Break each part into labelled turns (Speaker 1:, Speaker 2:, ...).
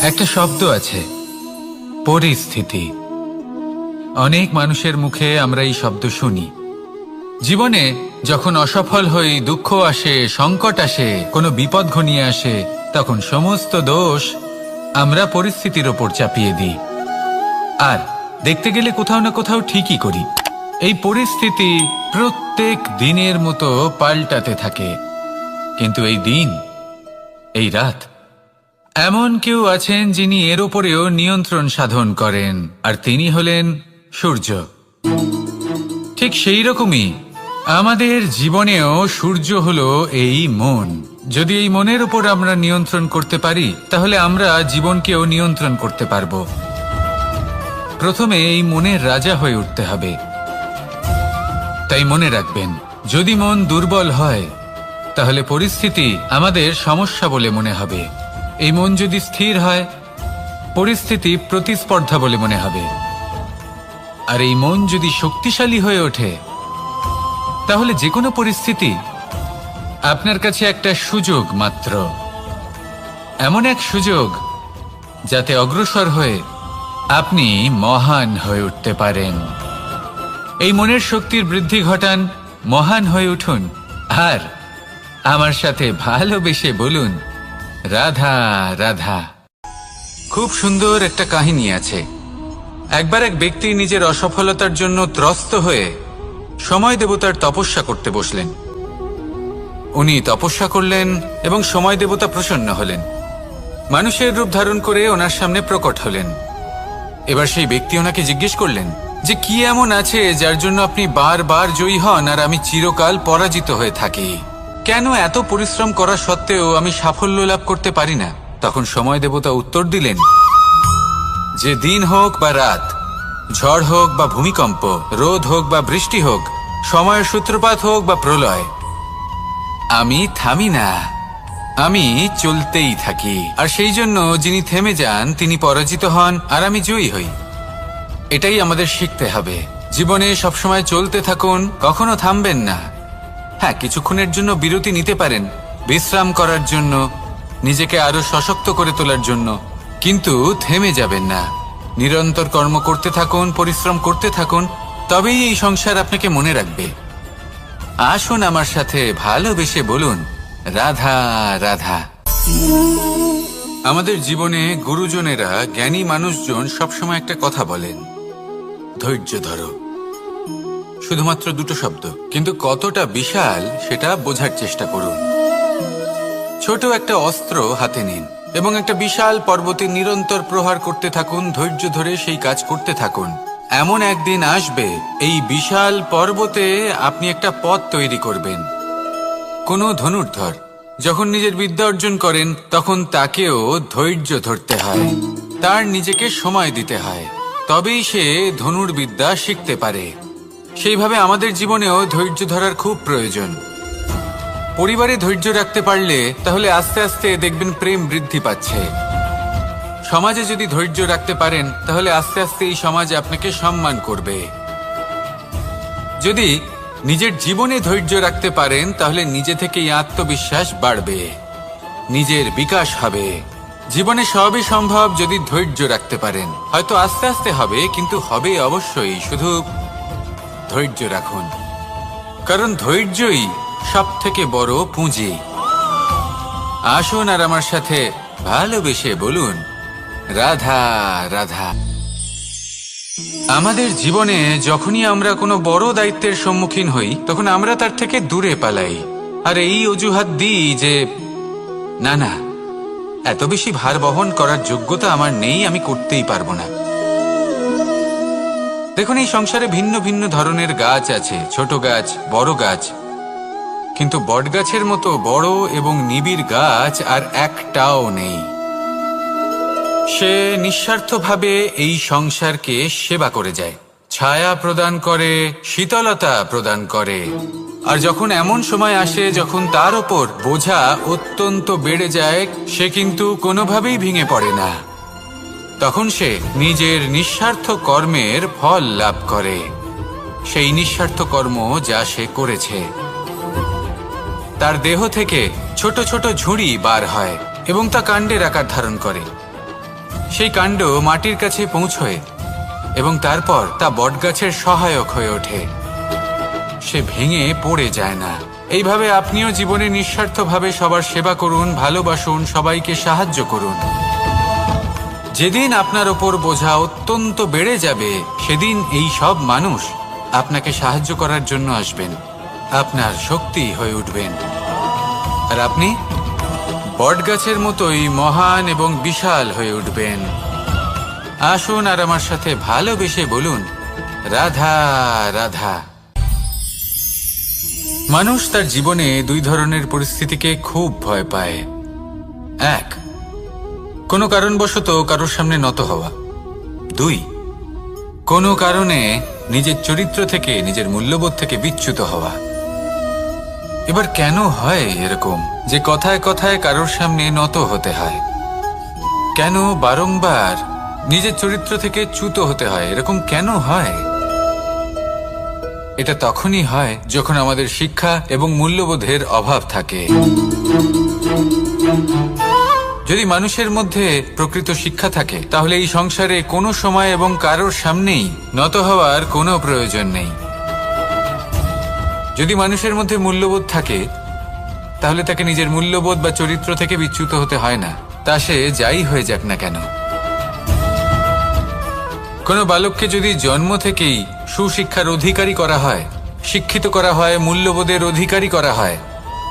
Speaker 1: একটা শব্দ আছে, পরিস্থিতি। অনেক মানুষের মুখে আমরা এই শব্দ শুনি। জীবনে যখন অসফল হই, দুঃখ আসে, সংকট আসে, কোনো বিপদ ঘনিয়ে আসে, তখন সমস্ত দোষ আমরা পরিস্থিতির ওপর চাপিয়ে দিই। আর দেখতে গেলে কোথাও না কোথাও ঠিকই করি। এই পরিস্থিতি প্রত্যেক দিনের মতো পাল্টাতে থাকে, কিন্তু এই দিন, এই রাত, এমন কেউ আছেন যিনি এর ওপরেও নিয়ন্ত্রণ সাধন করেন, আর তিনি হলেন সূর্য। ঠিক সেই রকমই আমাদের জীবনেও সূর্য হলো এই মন। যদি এই মনের উপর আমরা নিয়ন্ত্রণ করতে পারি, তাহলে আমরা জীবনকেও নিয়ন্ত্রণ করতে পারব। প্রথমে এই মনের রাজা হয়ে উঠতে হবে। তাই মনে রাখবেন, যদি মন দুর্বল হয়, তাহলে পরিস্থিতি আমাদের সমস্যা বলে মনে হবে। এই মন যদি স্থির হয়, পরিস্থিতি প্রতিস্পর্ধা বলে মনে হবে। আর এই মন যদি শক্তিশালী হয়ে ওঠে, তাহলে যে কোনো পরিস্থিতি আপনার কাছে একটা সুযোগ মাত্র। এমন এক সুযোগ যাতে অগ্রসর হয়ে আপনি মহান হয়ে উঠতে পারেন। এই মনের শক্তির বৃদ্ধি ঘটান, মহান হয়ে উঠুন, আর আমার সাথে ভালোবেসে বলুন, রাধা রাধা। খুব সুন্দর একটা কাহিনী আছে। একবার এক ব্যক্তি নিজের অসফলতার জন্য ত্রস্ত হয়ে সময় দেবতার তপস্যা করতে বসলেন। উনি তপস্যা করলেন এবং সময় দেবতা প্রসন্ন হলেন। মানুষের রূপ ধারণ করে ওনার সামনে প্রকট হলেন। এবার সেই ব্যক্তি ওনাকে জিজ্ঞেস করলেন যে কি এমন আছে যার জন্য আপনি বারবার জয়ী হন আর আমি চিরকাল পরাজিত হয়ে থাকি? কেন এত পরিশ্রম করা সত্ত্বেও আমি সাফল্য লাভ করতে পারি না? তখন সময় দেবতা উত্তর দিলেন যে দিন হোক বা রাত, ঝড় হোক বা ভূমিকম্প, রোদ হোক বা বৃষ্টি হোক, সময়ের সূত্রপাত হোক বা প্রলয়, আমি থামি না, আমি চলতেই থাকি। আর সেই জন্য যিনি থেমে যান তিনি পরাজিত হন আর আমি জয়ী হই। এটাই আমাদের শিখতে হবে। জীবনে সবসময় চলতে থাকুন, কখনো থামবেন না। হ্যাঁ, কিছুক্ষণের জন্য বিরতি নিতে পারেন, বিশ্রাম করার জন্য, নিজেকে আরো সশক্ত করে তোলার জন্য, কিন্তু থেমে যাবেন না। নিরন্তর কর্ম করতে থাকুন, পরিশ্রম করতে থাকুন, তবেই এই সংসার আপনাকে মনে রাখবে। আসুন আমার সাথে ভালোবেসে বলুন, রাধা রাধা। আমাদের জীবনে গুরুজনেরা, জ্ঞানী মানুষজন সবসময় একটা কথা বলেন, ধৈর্য ধরো। শুধুমাত্র দুটো শব্দ, কিন্তু কতটা বিশাল সেটা বোঝার চেষ্টা করুন। ছোট একটা অস্ত্র হাতে নিন এবং একটা বিশাল পর্বতে নিরন্তর প্রহার করতে থাকুন, ধৈর্য ধরে সেই কাজ করতে থাকুন। এমন একদিন আসবে, এই বিশাল পর্বতে আপনি একটা পথ তৈরি করবেন। কোনো ধনুর্ধর যখন নিজের বিদ্যা অর্জন করেন, তখন তাকেও ধৈর্য ধরতে হয়, তার নিজেকে সময় দিতে হয়, তবেই সে ধনুর্বিদ্যা শিখতে পারে। সেইভাবে আমাদের জীবনেও ধৈর্য ধরার খুব প্রয়োজন। পরিবারে ধৈর্য রাখতে পারলে তাহলে আস্তে আস্তে দেখবেন প্রেম বৃদ্ধি পাচ্ছে। সমাজে যদি ধৈর্য রাখতে পারেন, তাহলে আস্তে আস্তে এই সমাজ আপনাকে সম্মান করবে। যদি নিজের জীবনে ধৈর্য রাখতে পারেন, তাহলে নিজে থেকেই আত্মবিশ্বাস বাড়বে, নিজের বিকাশ হবে। জীবনে সবই সম্ভব যদি ধৈর্য রাখতে পারেন। হয়তো আস্তে আস্তে হবে, কিন্তু হবে অবশ্যই। শুধু ধৈর্য রাখুন, কারণ ধৈর্যই সব থেকে বড় পুঁজি। আসুন আর আমার সাথে ভালোবেসে বলুন, রাধা রাধা। আমাদের জীবনে যখনই আমরা কোনো বড় দায়িত্বের সম্মুখীন হই, তখন আমরা তার থেকে দূরে পালাই আর এই অজুহাত দিই যে না না, এত বেশি ভার বহন করার যোগ্যতা আমার নেই, আমি করতেই পারবো না। দেখুন, এই সংসারে ভিন্ন ভিন্ন ধরনের গাছ আছে, ছোট গাছ, বড় গাছ, কিন্তু বটগাছের মতো বড় এবং নিবিড় গাছ আর একটাও নেই। সে নিঃস্বার্থভাবে এই সংসারকে সেবা করে যায়, ছায়া প্রদান করে, শীতলতা প্রদান করে। আর যখন এমন সময় আসে যখন তার ওপর বোঝা অত্যন্ত বেড়ে যায়, সে কিন্তু কোনোভাবেই ভেঙে পড়ে না। তখন সে নিজের নিঃস্বার্থ কর্মের ফল লাভ করে, সেই নিঃস্বার্থ কর্ম যা সে করেছে। তার দেহ থেকে ছোট ছোট ঝুড়ি বার হয় এবং তা কাণ্ডের আকার ধারণ করে। সেই কাণ্ড মাটির কাছে পৌঁছয় এবং তারপর তা বটগাছের সহায়ক হয়ে ওঠে। সে ভেঙে পড়ে যায় না। এইভাবে আপনিও জীবনে নিঃস্বার্থভাবে সবার সেবা করুন, ভালোবাসুন, সবাইকে সাহায্য করুন। যেদিন আপনার ওপর বোঝা অত্যন্ত বেড়ে যাবে, সেদিন এই সব মানুষ আপনাকে সাহায্য করার জন্য আসবেন, আপনার শক্তি হয়ে উঠবেন, আর আপনি বটগাছের মতোই মহান এবং বিশাল হয়ে উঠবেন। আসুন আর আমার সাথে ভালোবেসে বলুন, রাধা রাধা। মানুষ তার জীবনে দুই ধরনের পরিস্থিতিকে খুব ভয় পায়। এক, কোনো কারণবশত কারোর সামনে নত হওয়া। দুই, কোনো কারণে নিজের চরিত্র থেকে, নিজের মূল্যবোধ থেকে বিচ্যুত হওয়া। এবার কেন হয় এরকম যে কথায় কথায় কারোর সামনে নত হতে হয়? কেন বারংবার নিজের চরিত্র থেকে চ্যুত হতে হয়? এরকম কেন হয়? এটা তখনই হয় যখন আমাদের শিক্ষা এবং মূল্যবোধের অভাব থাকে। যদি মানুষের মধ্যে প্রকৃত শিক্ষা থাকে, তাহলে এই সংসারে কোনো সময় এবং কারোর সামনেই নত হওয়ার কোনো প্রয়োজন নেই। যদি মানুষের মধ্যে মূল্যবোধ থাকে, তাহলে তাকে নিজের মূল্যবোধ বা চরিত্র থেকে বিচ্যুত হতে হয় না, তা সে যাই হয়ে যাক না কেন। কোনো বালককে যদি জন্ম থেকেই সুশিক্ষার অধিকারী করা হয়, শিক্ষিত করা হয়, মূল্যবোধের অধিকারী করা হয়,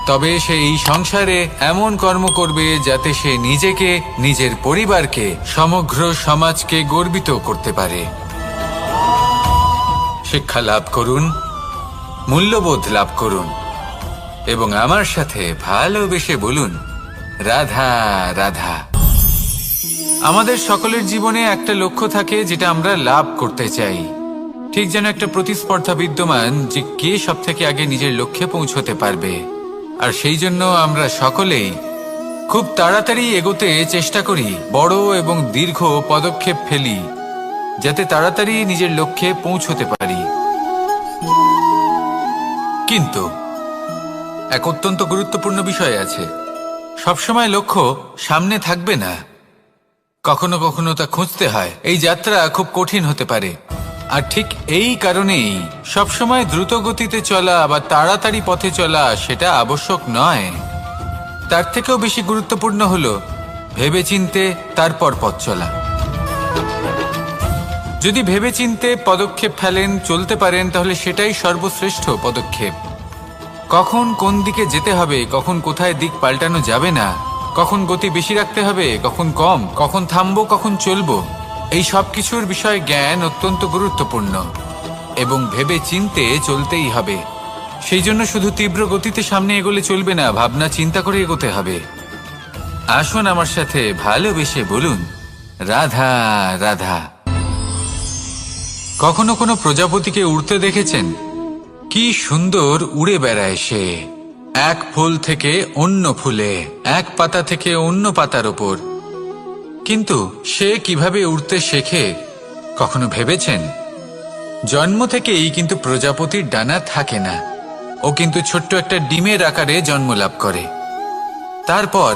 Speaker 1: তবে সে এই সংসারে এমন কর্ম করবে যাতে সে নিজেকে, নিজের পরিবারকে, সমগ্র সমাজকে গর্বিত করতে পারে। শিক্ষা লাভ করুন, মূল্যবোধ লাভ করুন এবং আমার সাথে ভালোবেসে বলুন, রাধা রাধা। আমাদের সকলের জীবনে একটা লক্ষ্য থাকে যেটা আমরা লাভ করতে চাই। ঠিক যেন একটা প্রতিস্পর্ধা বিদ্যমান যে কে সব থেকে আগে নিজের লক্ষ্যে পৌঁছতে পারবে। আর সেই জন্য আমরা সকলেই খুব তাড়াতাড়ি এগোতে চেষ্টা করি, বড় এবং দীর্ঘ পদক্ষেপ ফেলি যাতে তাড়াতাড়ি নিজের লক্ষ্যে পৌঁছতে পারি। কিন্তু এক অত্যন্ত গুরুত্বপূর্ণ বিষয় আছে, সবসময় লক্ষ্য সামনে থাকবে না, কখনো কখনো তা খুঁজতে হয়। এই যাত্রা খুব কঠিন হতে পারে, আর ঠিক এই কারণেই সবসময় দ্রুত গতিতে চলা বা তাড়াতাড়ি পথে চলা সেটা আবশ্যক নয়। তার থেকেও বেশি গুরুত্বপূর্ণ হলো ভেবেচিন্তে তারপর পথ চলা। যদি ভেবেচিন্তে পদক্ষেপ ফেলেন, চলতে পারেন, তাহলে সেটাই সর্বশ্রেষ্ঠ পদক্ষেপ। কখন কোন দিকে যেতে হবে, কখন কোথায় দিক পাল্টানো যাবে না, কখন গতি বেশি রাখতে হবে, কখন কম, কখন থামবো, কখন চলবো, এই সব কিছুর বিষয়ে জ্ঞান অত্যন্ত গুরুত্বপূর্ণ এবং ভেবে চিন্তে চলতেই হবে। সেই জন্য শুধু তীব্র গতিতে সামনে এগোলে চলবে না, ভাবনা চিন্তা করে এগোতে হবে। আসুন আমার সাথে ভালোবেসে বলুন, রাধা রাধা। কখনো কোনো প্রজাপতিকে উড়তে দেখেছেন? কি সুন্দর উড়ে বেড়ায় সে, এক ফুল থেকে অন্য ফুলে, এক পাতা থেকে অন্য পাতার ওপর। কিন্তু সে কিভাবে উড়তে শেখে কখনো ভেবেছেন? জন্ম থেকেই কিন্তু প্রজাপতির ডানা থাকে না, ও কিন্তু ছোট্ট একটা ডিমের আকারে জন্ম লাভ করে। তারপর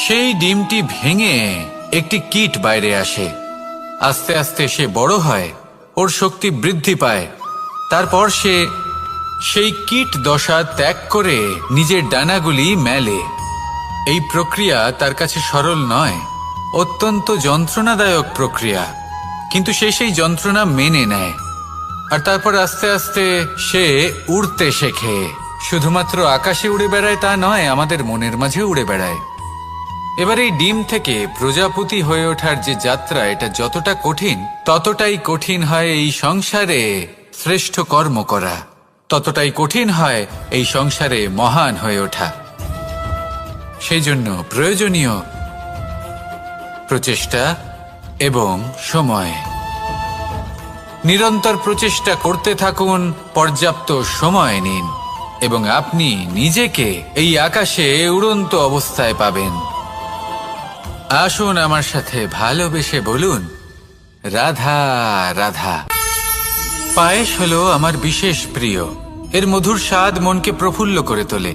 Speaker 1: সেই ডিমটি ভেঙে একটি কীট বাইরে আসে। আস্তে আস্তে সে বড় হয়, ওর শক্তি বৃদ্ধি পায়। তারপর সে সেই কীট দশা ত্যাগ করে নিজের ডানাগুলি মেলে। এই প্রক্রিয়া তার কাছে সরল নয়, অত্যন্ত যন্ত্রণাদায়ক প্রক্রিয়া, কিন্তু সে সেই যন্ত্রণা মেনে নেয়। আর তারপর আস্তে আস্তে সে উড়তে শেখে। শুধুমাত্র আকাশে উড়ে বেড়ায় তা নয়, আমাদের মনের মাঝে উড়ে বেড়ায়। এবার এই ডিম থেকে প্রজাপতি হয়ে ওঠার যে যাত্রা, এটা যতটা কঠিন, ততটাই কঠিন হয় এই সংসারে শ্রেষ্ঠ কর্ম করা, ততটাই কঠিন হয় এই সংসারে মহান হয়ে ওঠা। সেই জন্য প্রয়োজনীয় প্রচেষ্টা এবং সময়। নিরন্তর প্রচেষ্টা করতে থাকুন, পর্যাপ্ত সময় নিন এবং আপনি নিজেকে এই আকাশে উড়ন্ত অবস্থায় পাবেন। আসুন আমার সাথে ভালোবেসে বলুন, রাধা রাধা। পায়েস হলো আমার বিশেষ প্রিয়। এর মধুর স্বাদ মনকে প্রফুল্ল করে তোলে।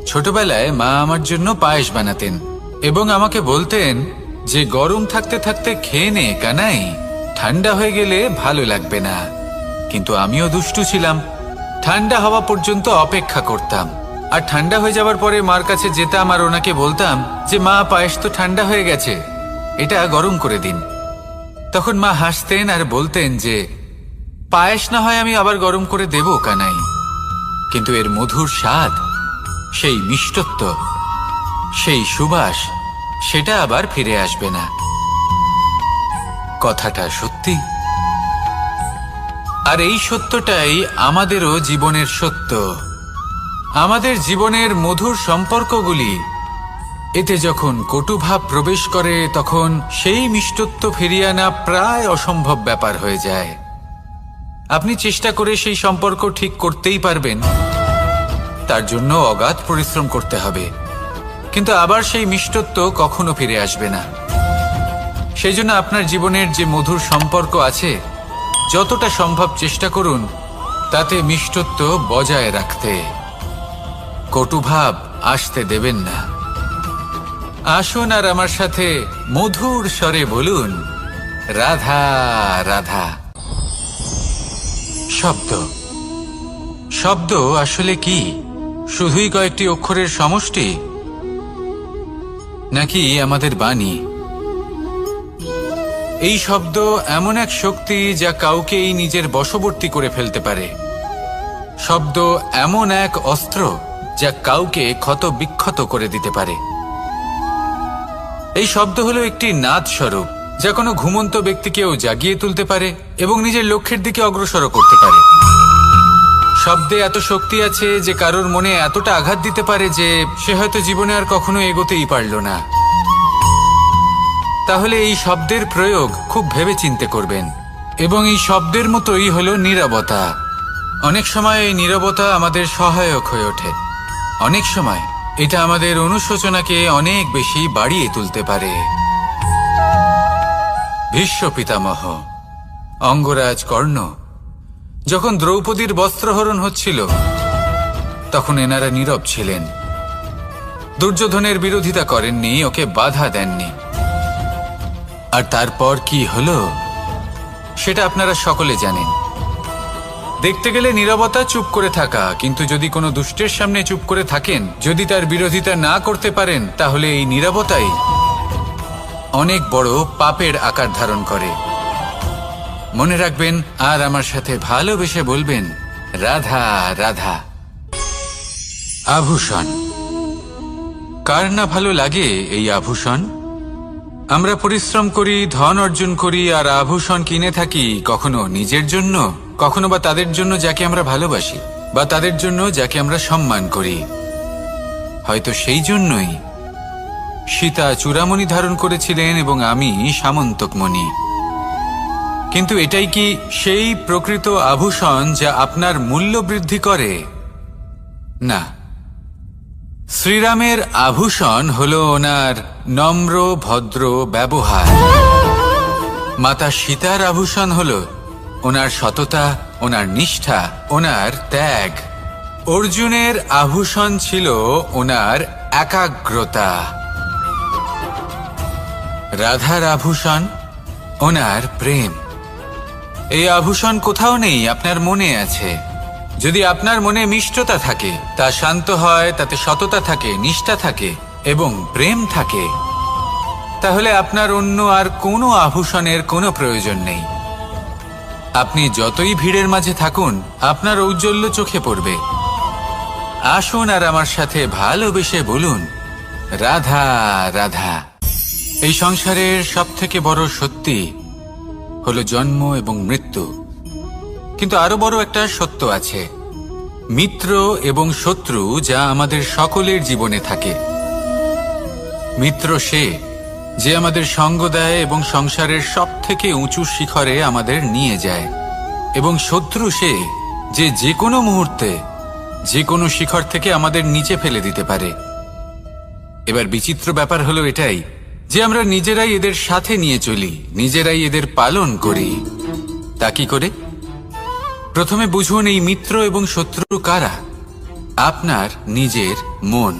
Speaker 1: ছোটবেলায় মা আমার জন্য পায়েস বানাতেন এবং আমাকে বলতেন যে গরম থাকতে থাকতে খেয়ে নে কানাই, ঠান্ডা হয়ে গেলে ভালো লাগবে না। কিন্তু আমিও দুষ্টু ছিলাম, ঠান্ডা হওয়া পর্যন্ত অপেক্ষা করতাম, আর ঠান্ডা হয়ে যাবার পরে মার কাছে যেতাম আর ওনাকে বলতাম যে মা, পায়েস তো ঠান্ডা হয়ে গেছে, এটা গরম করে দিন। তখন মা হাসতেন আর বলতেন যে পায়েস না হয় আমি আবার গরম করে দেব কানাই, কিন্তু এর মধুর স্বাদ, সেই মিষ্টত্ব, সেই সুবাস, সেটা আবার ফিরে আসবে না। কথাটা সত্যি। আর এই সত্যটাই আমাদেরও জীবনের সত্য। আমাদের জীবনের মধুর সম্পর্কগুলি, এতে যখন কটুভাব প্রবেশ করে তখন সেই মিষ্টত্ব ফিরিয়ে আনা প্রায় অসম্ভব ব্যাপার হয়ে যায়। আপনি চেষ্টা করে সেই সম্পর্ক ঠিক করতেই পারবেন, তার জন্য অগাধ পরিশ্রম করতে হবে, কিন্তু আবার সেই মিষ্টত্ব কখনো ফিরে আসবে না। সেই জন্য আপনার জীবনের যে মধুর সম্পর্ক আছে, যতটা সম্ভব চেষ্টা করুন তাতে মিষ্টত্ব বজায় রাখতে। কটুভাব আসতে দেবেন না। আসুন আর আমার সাথে মধুর স্বরে বলুন, রাধা রাধা। শব্দ, শব্দ আসলে কি? শুধুই কয়েকটি অক্ষরের সমষ্টি, নাকি আমাদের বাণী? এই শব্দ এমন এক শক্তি যা কাউকেই নিজের বশবর্তী করে ফেলতে পারে। শব্দ এমন এক অস্ত্র যা কাউকে ক্ষত বিক্ষত করে দিতে পারে। এই শব্দ হলো একটি নাদ স্বরূপ, যা কোনো ঘুমন্ত ব্যক্তিকেও জাগিয়ে তুলতে পারে এবং নিজের লক্ষ্যের দিকে অগ্রসর করতে পারে। শব্দে এত শক্তি আছে যে কারোর মনে এতটা আঘাত দিতে পারে যে সে হয়তো জীবনে আর কখনো এগোতেই পারল না। তাহলে এই শব্দের প্রয়োগ খুব ভেবেচিন্তে করবেন। এবং এই শব্দের মতোই হলো নীরবতা। অনেক সময় এই নীরবতা আমাদের সহায়ক হয়ে ওঠে। অনেক সময় এটা আমাদের অনুশোচনাকে অনেক বেশি বাড়িয়ে তুলতে পারে। ভীষ্ম পিতামহ, অঙ্গরাজ কর্ণ, যখন দ্রৌপদীর বস্ত্রহরণ হচ্ছিল তখন এনারা নীরব ছিলেন। দুর্যোধনের বিরোধিতা করেননি, ওকে বাধা দেননি। আর তারপর কি হলো সেটা আপনারা সকলে জানেন। দেখতে গেলে নীরবতা চুপ করে থাকা, কিন্তু যদি কোনো দুষ্টের সামনে চুপ করে থাকেন, যদি তার বিরোধিতা না করতে পারেন, তাহলে এই নীরবতাই অনেক বড় পাপের আকার ধারণ করে। মনে রাখবেন আর আমার সাথে ভালোবেসে বলবেন, রাধা রাধা। আভূষণ, কার না ভালো লাগে এই আভূষণ? আমরা পরিশ্রম করি, ধন অর্জন করি আর আভূষণ কিনে থাকি, কখনো নিজের জন্য, কখনো বা তাদের জন্য যাকে আমরা ভালোবাসি, বা তাদের জন্য যাকে আমরা সম্মান করি। হয়তো সেই জন্যই সীতা চূড়ামণি ধারণ করেছিলেন এবং আমি সামন্তকমণি। কিন্তু এটাই কি সেই প্রকৃত আভূষণ যা আপনার মূল্য বৃদ্ধি করে? না। শ্রীরামের আভূষণ হল ওনার নম্র ভদ্র ব্যবহার। মাতা সীতার আভূষণ হল ওনার সততা, ওনার নিষ্ঠা, ওনার ত্যাগ। অর্জুনের আভূষণ ছিল ওনার একাগ্রতা। রাধার আভূষণ ওনার প্রেম। এই আভূষণ কোথাও নেই, আপনার মনে আছে। যদি আপনার মনে মিষ্টতা থাকে, তা শান্ত হয়, তাতে সততা থাকে, নিষ্ঠা থাকে এবং প্রেম থাকে, তাহলে আপনার অন্য আর কোনো আভূষণের কোনো প্রয়োজন নেই। আপনি যতই ভিড়ের মাঝে থাকুন, আপনার ঔজ্জ্বল্য চোখে পড়বে। আসুন আর আমার সাথে ভালোবেসে বলুন, রাধা রাধা। এই সংসারের সবথেকে বড় সত্যি হলো জন্ম এবং মৃত্যু, কিন্তু আরো বড় একটা সত্য আছে, মিত্র এবং শত্রু, যা আমাদের সকলের জীবনে থাকে। মিত্র সে যে আমাদের সঙ্গ দেয় এবং সংসারের সবথেকে উঁচু শিখরে আমাদের নিয়ে যায়, এবং শত্রু সে যে যে কোনো মুহূর্তে যে কোনো শিখর থেকে আমাদের নিচে ফেলে দিতে পারে। এবার বিচিত্র ব্যাপার হলো এটাই যে আমরা নিজেরাই এদের সাথে নিয়ে চলি, নিজেরাই এদের পালন করি। তা কি করে? প্রথমে বুঝুন এই মিত্র এবং শত্রু কারা। আপনার নিজের মন,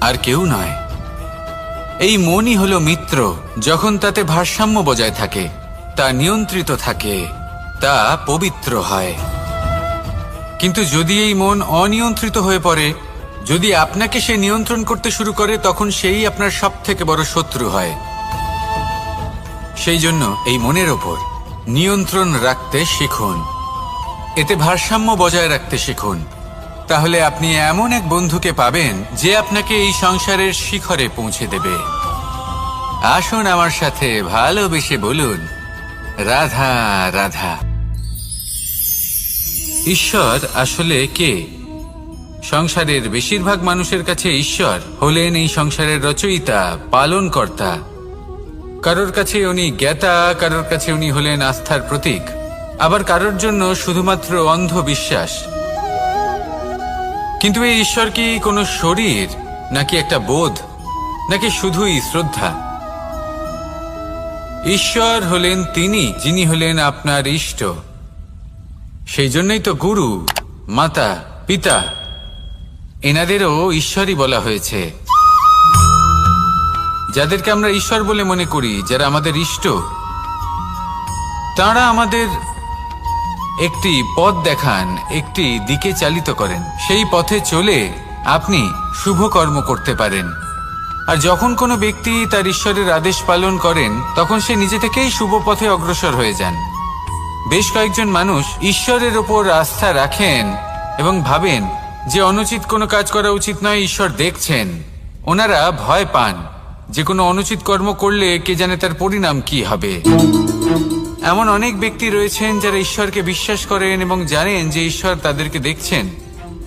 Speaker 1: আর কেউ নয়। এই মনই হলো মিত্র। যখন তাতে ভারসাম্য বজায় থাকে, তা নিয়ন্ত্রিত থাকে, তা পবিত্র হয়। কিন্তু যদি এই মন অনিয়ন্ত্রিত হয়ে পড়ে, যদি আপনাকে সে নিয়ন্ত্রণ করতে শুরু করে, তখন সেই আপনার সবথেকে বড় শত্রু হয়। সেই জন্য এই মনের ওপর নিয়ন্ত্রণ রাখতে শিখুন, এতে ভারসাম্য বজায় রাখতে শিখুন। তাহলে আপনি এমন এক বন্ধুকে পাবেন যে আপনাকে এই সংসারের শিখরে পৌঁছে দেবে। আসুন আমার সাথে ভালোবেসে বলুন, রাধা রাধা। ঈশ্বর আসলে কে? সংসারের বেশিরভাগ মানুষের কাছে ঈশ্বর হলেন এই সংসারের রচয়িতা, পালনকর্তা। কারোর কাছে উনি জ্ঞাতা, কারোর কাছে উনি হলেন আস্থার প্রতীক, আবার কারোর জন্য শুধুমাত্র অন্ধ বিশ্বাস। কিন্তু এই ঈশ্বর কি কোনো শরীর, নাকি একটা বোধ, নাকি শুধুই শ্রদ্ধা? ঈশ্বর হলেন তিনি যিনি হলেন আপনার ইষ্ট। সেই জন্যই তো গুরু, মাতা, পিতা এনাদেরও ঈশ্বরই বলা হয়েছে। যাদেরকে আমরা ঈশ্বর বলে মনে করি, যারা আমাদের ইষ্ট, তাঁরা আমাদের একটি পথ দেখান, একটি দিকে চালিত করেন। সেই পথে চলে আপনি শুভ কর্ম করতে পারেন। আর যখন কোনো ব্যক্তি তার ঈশ্বরের আদেশ পালন করেন, তখন সে নিজে থেকেই শুভ পথে অগ্রসর হয়ে যান। বেশ কয়েকজন মানুষ ঈশ্বরের ওপর আস্থা রাখেন এবং ভাবেন যে অনুচিত কোনো কাজ করা উচিত নয়, ঈশ্বর দেখছেন। ওনারা ভয় পান যে কোনো অনুচিত কর্ম করলে কে জানে তার পরিণাম কি হবে। এমন অনেক ব্যক্তি রয়েছেন যারা ঈশ্বরকে বিশ্বাস করেন এবং জানেন যে ঈশ্বর তাদেরকে দেখছেন।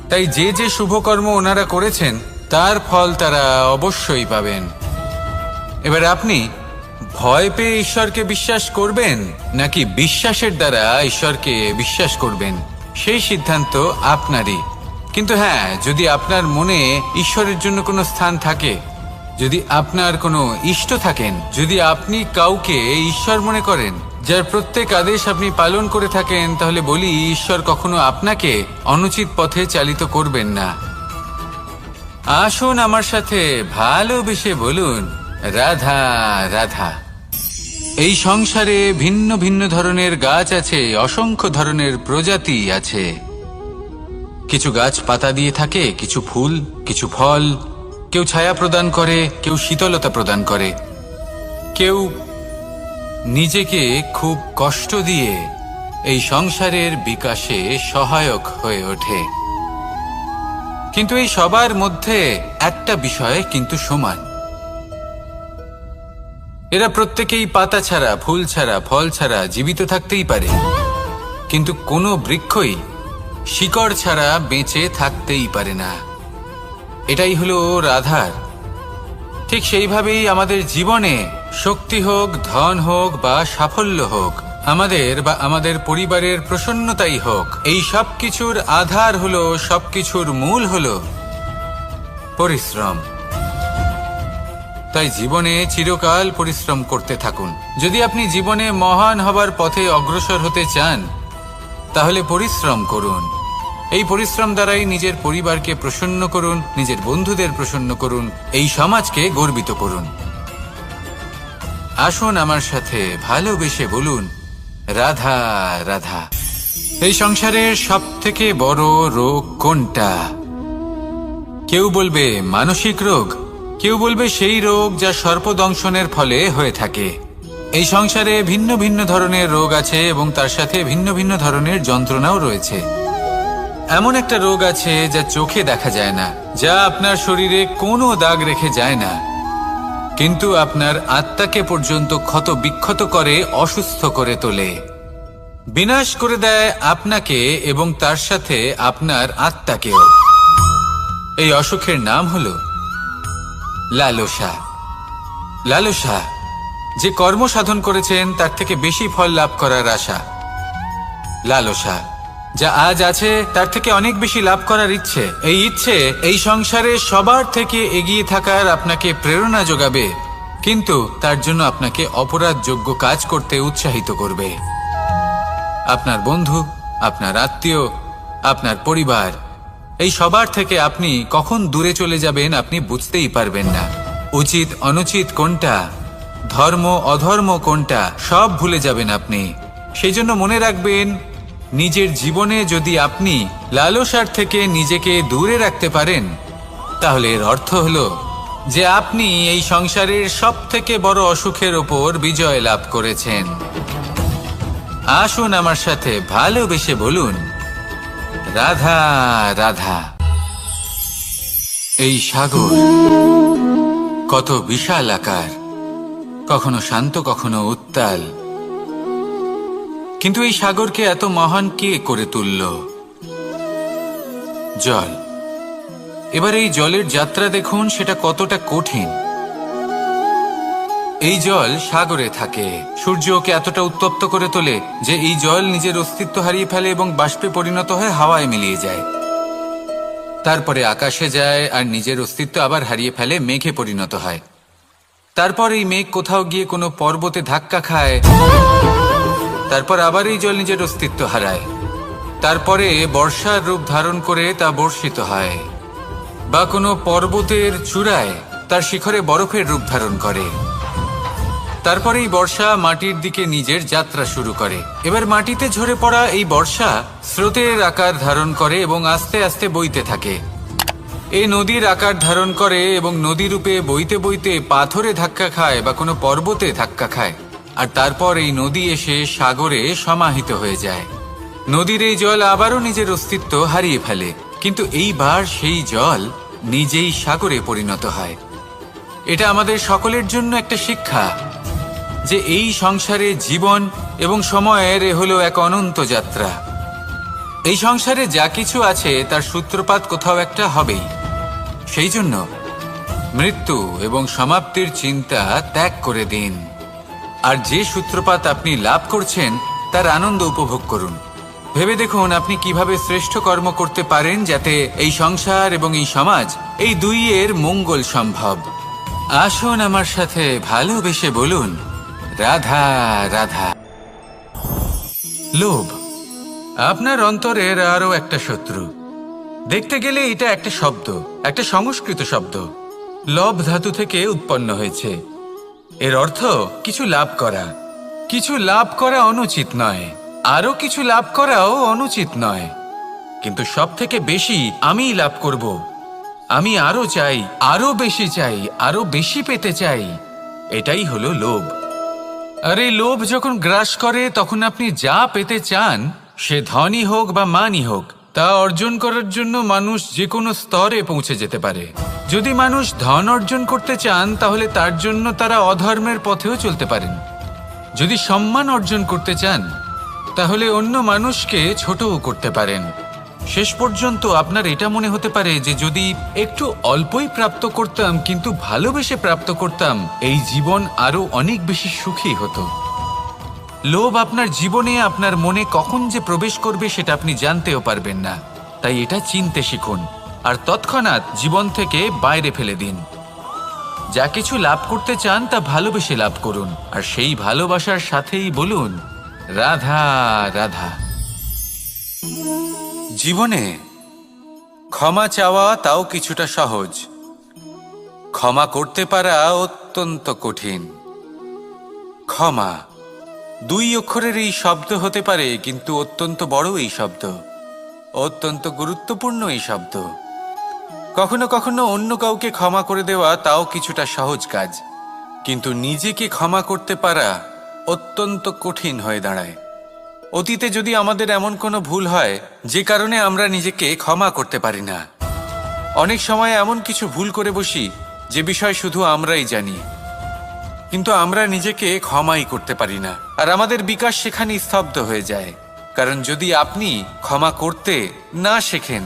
Speaker 1: তাই যে যে শুভ কর্ম ওনারা করেছেন তার ফল তারা অবশ্যই পাবেন। এবার আপনি ভয় পেয়ে ঈশ্বরকে বিশ্বাস করবেন, নাকি বিশ্বাসের দ্বারা ঈশ্বরকে বিশ্বাস করবেন, সেই সিদ্ধান্ত আপনারই। কিন্তু হ্যাঁ, যদি আপনার মনে ঈশ্বরের জন্য কোনো স্থান থাকে, যদি আপনার কোনো ইষ্ট থাকেন, যদি আপনি কাউকে ঈশ্বর মনে করেন, যার প্রত্যেক আদেশ আপনি পালন করে থাকেন, তাহলে বলি, ঈশ্বর কখনো আপনাকে অনুচিত পথে চালিত করবেন না। আসুন আমার সাথে ভালোবেসে বলুন, রাধা রাধা। এই সংসারে ভিন্ন ভিন্ন ধরনের গাছ আছে, অসংখ্য ধরনের প্রজাতি আছে। কিছু গাছ পাতা দিয়ে থাকে, কিছু ফুল, কিছু ফল। কেউ ছায়া প্রদান করে, কেউ শীতলতা প্রদান করে, কেউ নিজেকে খুব কষ্ট দিয়ে এই সংসারের বিকাশে সহায়ক হয়ে ওঠে। কিন্তু এই সবার মধ্যে একটা বিষয় কিন্তু সমান, এরা প্রত্যেকেই পাতা ছাড়া, ফুল ছাড়া, ফল ছাড়া জীবিত থাকতেই পারে, কিন্তু কোনো বৃক্ষই শিকড় ছাড়া বেঁচে থাকতেই পারে না। এটাই হলো রাধার। ঠিক সেইভাবেই আমাদের জীবনে শক্তি হোক, ধন হোক বা সাফল্য হোক, আমাদের বা আমাদের পরিবারের প্রসন্নতাই হোক, এই সব কিছুর আধার হলো, সবকিছুর মূল হলো পরিশ্রম। তাই জীবনে চিরকাল পরিশ্রম করতে থাকুন। যদি আপনি জীবনে মহান হবার পথে অগ্রসর হতে চান, তাহলে পরিশ্রম করুন। এই পরিশ্রম দ্বারাই নিজের পরিবারকে প্রসন্ন করুন, নিজের বন্ধুদের প্রসন্ন করুন, এই সমাজকে গর্বিত করুন। আসুন আমার সাথে ভালোবেসে বলুন, রাধা রাধা। এই সংসারের সবথেকে বড় রোগ কোনটা? কেউ বলবে মানসিক রোগ, কেউ বলবে সেই রোগ যা সর্পদংশনের ফলে হয়ে থাকে। এই সংসারে ভিন্ন ভিন্ন ধরনের রোগ আছে এবং তার সাথে ভিন্ন ভিন্ন ধরনের যন্ত্রণাও রয়েছে। এমন একটা রোগ আছে যা চোখে দেখা যায় না, যা আপনার শরীরে কোনো দাগ রেখে যায় না, কিন্তু আপনার আত্মাকে পর্যন্ত ক্ষত বিক্ষত করে, অসুস্থ করে তোলে, বিনাশ করে দেয় আপনাকে এবং তার সাথে আপনার আত্মাকেও। এই অসুখের নাম হলো লালসা। লালসা, যে কর্ম সাধন করেছেন তার থেকে বেশি ফল লাভ করার আশা। লালসা, যা আজ আছে তার থেকে অনেক বেশি লাভ করার ইচ্ছে। এই ইচ্ছে এই সংসারে সবার থেকে এগিয়ে থাকার আপনাকে প্রেরণা যোগাবে, কিন্তু তার জন্য আপনাকে অপরাধযোগ্য কাজ করতে উৎসাহিত করবে। আপনার বন্ধু, আপনার আত্মীয়, আপনার পরিবার, এই সবার থেকে আপনি কখন দূরে চলে যাবেন আপনি বুঝতেই পারবেন না। উচিত অনুচিত কোনটা, ধর্ম অধর্ম কোনটা, সব ভুলে যাবেন আপনি। সেই জন্য মনে রাখবেন, নিজের জীবনে যদি আপনি লালসার থেকে নিজেকে দূরে রাখতে পারেন, তাহলে এর অর্থ হলো যে আপনি এই সংসারের সব থেকে বড় অসুখের ওপর বিজয় লাভ করেছেন। আসুন আমার সাথে ভালোবেসে বলুন, রাধা রাধা। এই সাগর কত বিশাল আকার, কখনো শান্ত কখনো উত্তাল, কিন্তু এই সাগরকে এত মহান কে করে তুলল? জল। এবার এই জলের যাত্রা দেখুন, সেটা কতটা কঠিন। এই জল সাগরে থাকে, সূর্য ওকে এতটা উত্তপ্ত করে তোলে যে এই জল নিজের অস্তিত্ব হারিয়ে ফেলে এবং বাষ্পে পরিণত হয়ে হাওয়ায় মিলিয়ে যায়। তারপরে আকাশে যায় আর নিজের অস্তিত্ব আবার হারিয়ে ফেলে, মেঘে পরিণত হয়। তারপর এই মেঘ কোথাও গিয়ে কোনো পর্বতে ধাক্কা খায়, তারপর আবার এই জল নিজের অস্তিত্ব হারায়। তারপরে বর্ষার রূপ ধারণ করে তা বর্ষিত হয়, বা কোনো পর্বতের চূড়ায় তার শিখরে বরফের রূপ ধারণ করে। তারপরে এই বর্ষা মাটির দিকে নিজের যাত্রা শুরু করে। এবার মাটিতে ঝরে পড়া এই বর্ষা স্রোতের আকার ধারণ করে এবং আস্তে আস্তে বইতে থাকে। এই নদীর আকার ধারণ করে এবং নদী রূপে বইতে বইতে পাথরে ধাক্কা খায় বা কোনো পর্বতে ধাক্কা খায়, আর তারপর এই নদী এসে সাগরে সমাহিত হয়ে যায়। নদীর এই জল আবারও নিজের অস্তিত্ব হারিয়ে ফেলে, কিন্তু এইবার সেই জল নিজেই সাগরে পরিণত হয়। এটা আমাদের সকলের জন্য একটা শিক্ষা যে এই সংসারে জীবন এবং সময়ের হলো এক অনন্ত যাত্রা। এই সংসারে যা কিছু আছে তার সূত্রপাত কোথাও একটা হবেই। সেই জন্য মৃত্যু এবং সমাপ্তির চিন্তা ত্যাগ করে দিন, আর যে সূত্রপাত আপনি লাভ করছেন তার আনন্দ উপভোগ করুন। ভেবে দেখুন আপনি কিভাবে শ্রেষ্ঠ কর্ম করতে পারেন যাতে এই সংসার এবং এই সমাজ, এই দুইয়ের মঙ্গল সম্ভব। আসুন আমার সাথে ভালোবেসে বলুন, রাধা রাধা। লোভ আপনার অন্তরের আরো একটা শত্রু। দেখতে গেলে এটা একটা শব্দ, একটা সংস্কৃত শব্দ। লব ধাতু থেকে উৎপন্ন হয়েছে। এর অর্থ কিছু লাভ করা। কিছু লাভ করা অনুচিত নয়, আরো কিছু লাভ করাও অনুচিত নয়, কিন্তু সব থেকে বেশি আমি লাভ করব। আমি আরো চাই, আরো বেশি চাই, আরো বেশি পেতে চাই। এটাই হলো লোভ। আর এই লোভ যখন গ্রাস করে, তখন আপনি যা পেতে চান, সে ধনই হোক বা মানই হোক, তা অর্জন করার জন্য মানুষ যে কোনো স্তরে পৌঁছে যেতে পারে। যদি মানুষ ধন অর্জন করতে চান, তাহলে তার জন্য তারা অধর্মের পথেও চলতে পারেন। যদি সম্মান অর্জন করতে চান, তাহলে অন্য মানুষকে ছোটও করতে পারেন। শেষ পর্যন্ত আপনার এটা মনে হতে পারে যে যদি একটু অল্পই প্রাপ্ত করতাম, কিন্তু ভালোবেসে প্রাপ্ত করতাম, এই জীবন আরো অনেক বেশি সুখী হতো। লোভ আপনার জীবনে, আপনার মনে কখন যে প্রবেশ করবে সেটা আপনি জানতেও পারবেন না। তাই এটা চিনতে শিখুন আর তৎক্ষণাৎ জীবন থেকে বাইরে ফেলে দিন। যা কিছু লাভ করতে চান তা ভালোবেসে লাভ করুন, আর সেই ভালোবাসার সাথেই বলুন, রাধা রাধা। জীবনে ক্ষমা চাওয়া তাও কিছুটা সহজ, ক্ষমা করতে পারা অত্যন্ত কঠিন। ক্ষমা 2 অক্ষরের এই শব্দ হতে পারে, কিন্তু অত্যন্ত বড় এই শব্দ, অত্যন্ত গুরুত্বপূর্ণ এই শব্দ। কখনো কখনো অন্য কাউকে ক্ষমা করে দেওয়া তাও কিছুটা সহজ কাজ, কিন্তু নিজেকে ক্ষমা করতে পারা অত্যন্ত কঠিন হয়ে দাঁড়ায়। অতীতে যদি আমাদের এমন কোনো ভুল হয় যে কারণে আমরা নিজেকে ক্ষমা করতে পারি না, অনেক সময় এমন কিছু ভুল করে বসি যে বিষয় শুধু আমরাই জানি, কিন্তু আমরা নিজেকে ক্ষমাই করতে পারি না, আর আমাদের বিকাশ সেখানেই স্তব্ধ হয়ে যায়। কারণ যদি আপনি ক্ষমা করতে না শেখেন,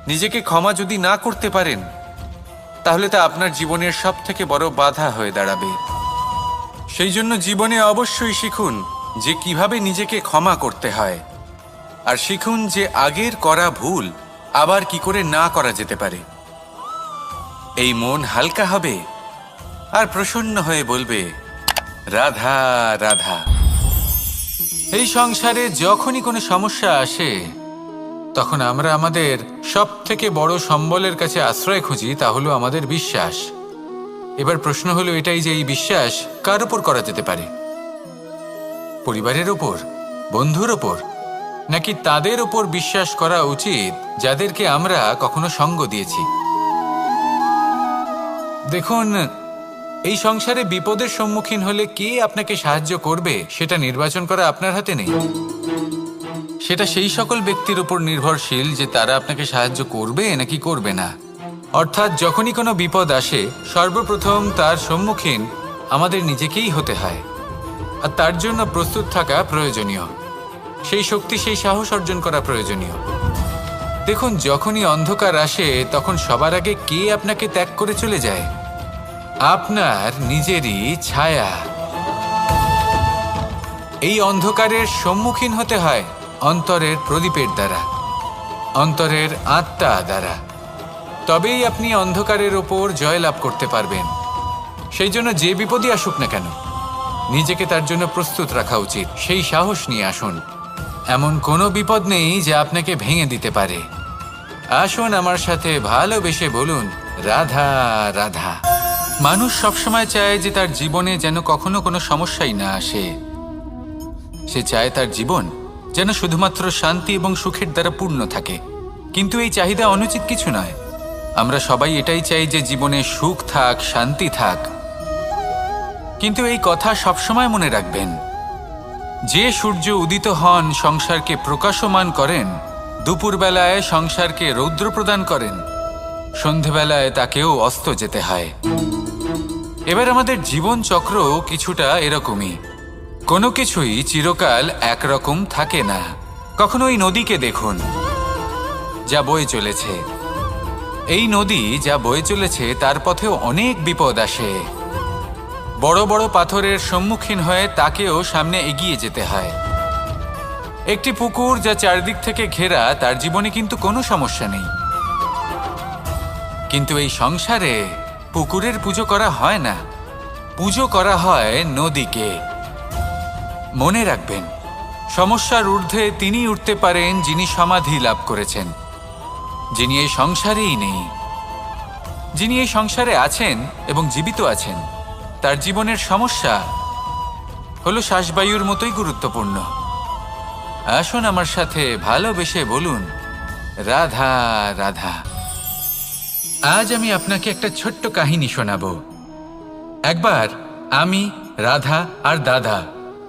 Speaker 1: নিজেকে ক্ষমা যদি না করতে পারেন, তাহলে তা আপনার জীবনের সব থেকে বড় বাধা হয়ে দাঁড়াবে। সেই জন্য জীবনে অবশ্যই শিখুন যে কিভাবে নিজেকে ক্ষমা করতে হয়, আর শিখুন যে আগের করা ভুল আবার কি করে না করা যেতে পারে। এই মন হালকা হবে আর প্রসন্ন হয়ে বলবে, রাধা রাধা। এই সংসারে যখনই কোনো সমস্যা আসে, তখন আমরা আমাদের সব থেকে বড় সম্বলের কাছে আশ্রয় খুঁজি, তা হলো আমাদের বিশ্বাস। এবার প্রশ্ন হলো এটাই যে এই বিশ্বাস কার ওপর করা যেতে পারে? পরিবারের ওপর, বন্ধুর ওপর, নাকি তাদের ওপর বিশ্বাস করা উচিত যাদেরকে আমরা কখনো সঙ্গ দিয়েছি? দেখুন, এই সংসারে বিপদের সম্মুখীন হলে কে আপনাকে সাহায্য করবে সেটা নির্বাচন করা আপনার হাতে নেই। সেটা সেই সকল ব্যক্তির উপর নির্ভরশীল যে তারা আপনাকে সাহায্য করবে নাকি করবে না। অর্থাৎ যখনই কোনো বিপদ আসে, সর্বপ্রথম তার সম্মুখীন আমাদের নিজেকেই হতে হয়, আর তার জন্য প্রস্তুত থাকা প্রয়োজনীয়। সেই শক্তি, সেই সাহস অর্জন করা প্রয়োজনীয়। দেখুন, যখনই অন্ধকার আসে তখন সবার আগে কে আপনাকে ত্যাগ করে চলে যায়? আপনার নিজেরই ছায়া। এই অন্ধকারের সম্মুখীন হতে হয় অন্তরের প্রদীপের দ্বারা, অন্তরের আত্মা দ্বারা। তবেই আপনি অন্ধকারের ওপর জয়লাভ করতে পারবেন। সেই জন্য যে বিপদই আসুক না কেন, নিজেকে তার জন্য প্রস্তুত রাখা উচিত। সেই সাহস নিয়ে আসুন। এমন কোনো বিপদ নেই যা আপনাকে ভেঙে দিতে পারে। আসুন আমার সাথে ভালোবেসে বলুন, রাধা রাধা। মানুষ সবসময় চায় যে তার জীবনে যেন কখনো কোনো সমস্যাই না আসে। সে চায় তার জীবন যেন শুধুমাত্র শান্তি এবং সুখের দ্বারা পূর্ণ থাকে। কিন্তু এই চাহিদা অনুচিত কিছু নয়। আমরা সবাই এটাই চাই যে জীবনে সুখ থাক, শান্তি থাক। কিন্তু এই কথা সবসময় মনে রাখবেন, যে সূর্য উদিত হন সংসারকে প্রকাশমান করেন, দুপুরবেলায় সংসারকে রৌদ্র প্রদান করেন, সন্ধেবেলায় তাকেও অস্ত যেতে হয়। এবার আমাদের জীবন চক্র কিছুটা এরকমই। কোনো কিছুই চিরকাল একরকম থাকে না। কখনো এই নদীকে দেখুন যা বয়ে চলেছে। এই নদী যা বয়ে চলেছে তার পথেও অনেক বিপদ আসে। বড় বড় পাথরের সম্মুখীন হয়ে তাকেও সামনে এগিয়ে যেতে হয়। একটি পুকুর যা চারদিক থেকে ঘেরা, তার জীবনে কিন্তু কোনো সমস্যা নেই। কিন্তু এই সংসারে পুকুরের পুজো করা হয় না, পুজো করা হয় নদীকে। মনে রাখবেন, সমস্যার ঊর্ধ্বে তিনি উঠতে পারেন যিনি সমাধি লাভ করেছেন, যিনি এই সংসারেই নেই। যিনি এই সংসারে আছেন এবং জীবিত আছেন, তার জীবনের সমস্যা হলো শ্বাসবায়ুর মতোই গুরুত্বপূর্ণ। আসুন আমার সাথে ভালোবেসে বলুন, রাধা রাধা। আজ আমি আপনাকে একটা ছোট্ট কাহিনী শোনাবো। একবার আমি, রাধা আর দাদা,